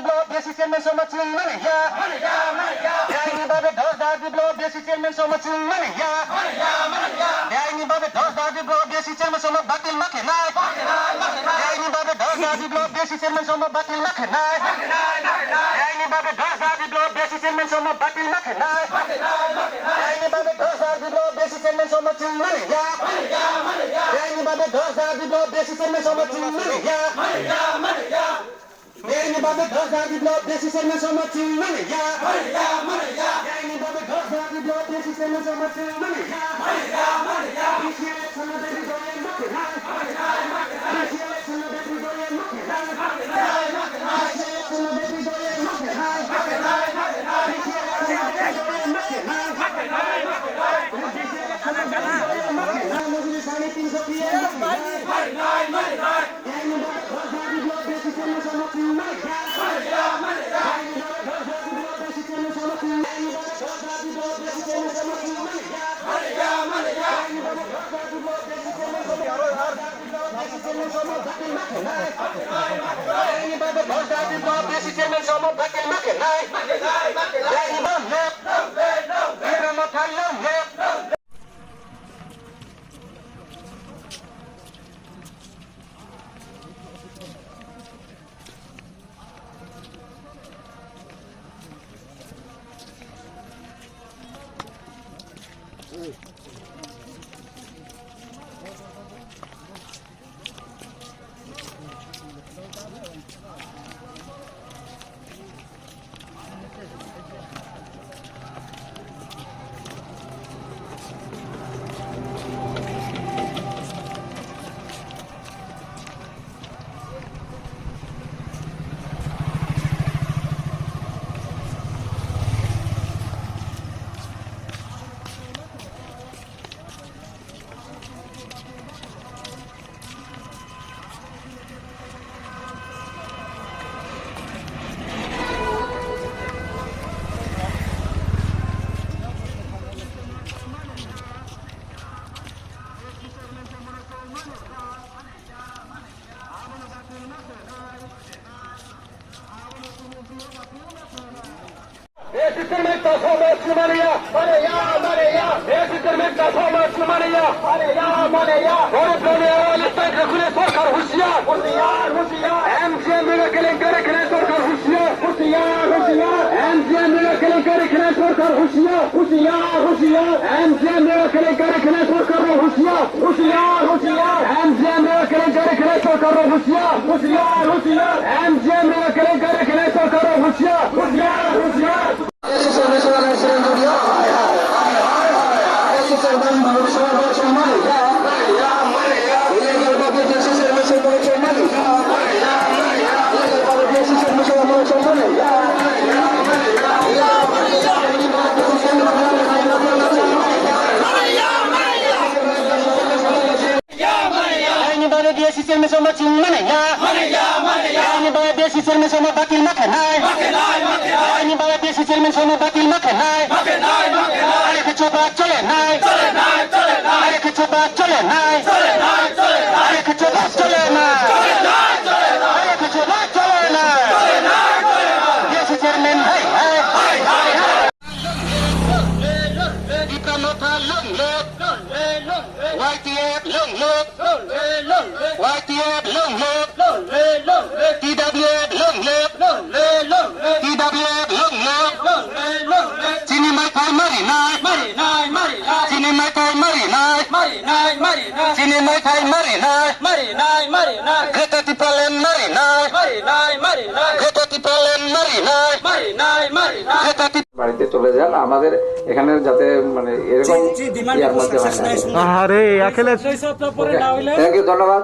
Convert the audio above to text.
বিপ্লব দেশি চেয়ারম্যান সমাজুল মানিয়া বেআইনি ভাবে 10,000 বিপ্লব দেশি চেয়ারম্যান সমাজুল মানিয়া বেআইনি ভাবে 10,000 বিপ্লব দেশি চেয়ারম্যান সমাজ বাতিল মাখে নাই বেআইনি ভাবে 10,000 বিপ্লব দেশি চেয়ারম্যান সমাজ বাতিল মাখে নাই বেআইনি ভাবে 10,000 বিপ্লব দেশি চেয়ারম্যান সমাজ বাতিল মাখে নাই বেআইনি ভাবে 10,000 বিপ্লব দেশি চেয়ারম্যান সমাজুল মানিয়া বেআইনি ভাবে 10,000 বিপ্লব দেশি চেয়ারম্যান সমাজুল মানিয়া বেআইনি ভাবে 10,000 বিপ্লব দেশি চেয়ারম্যান সমাজুল মানিয়া বেআইনি ভাবে 10,000 বিপ্লব দেশি চেয়ারম্যান সমাজুল মানিয়া বাড়িতে চলে যান, আমাদের এখানে যাতে মানে এরকম ইয়ার মধ্যে হয় না। আরে ধন্যবাদ।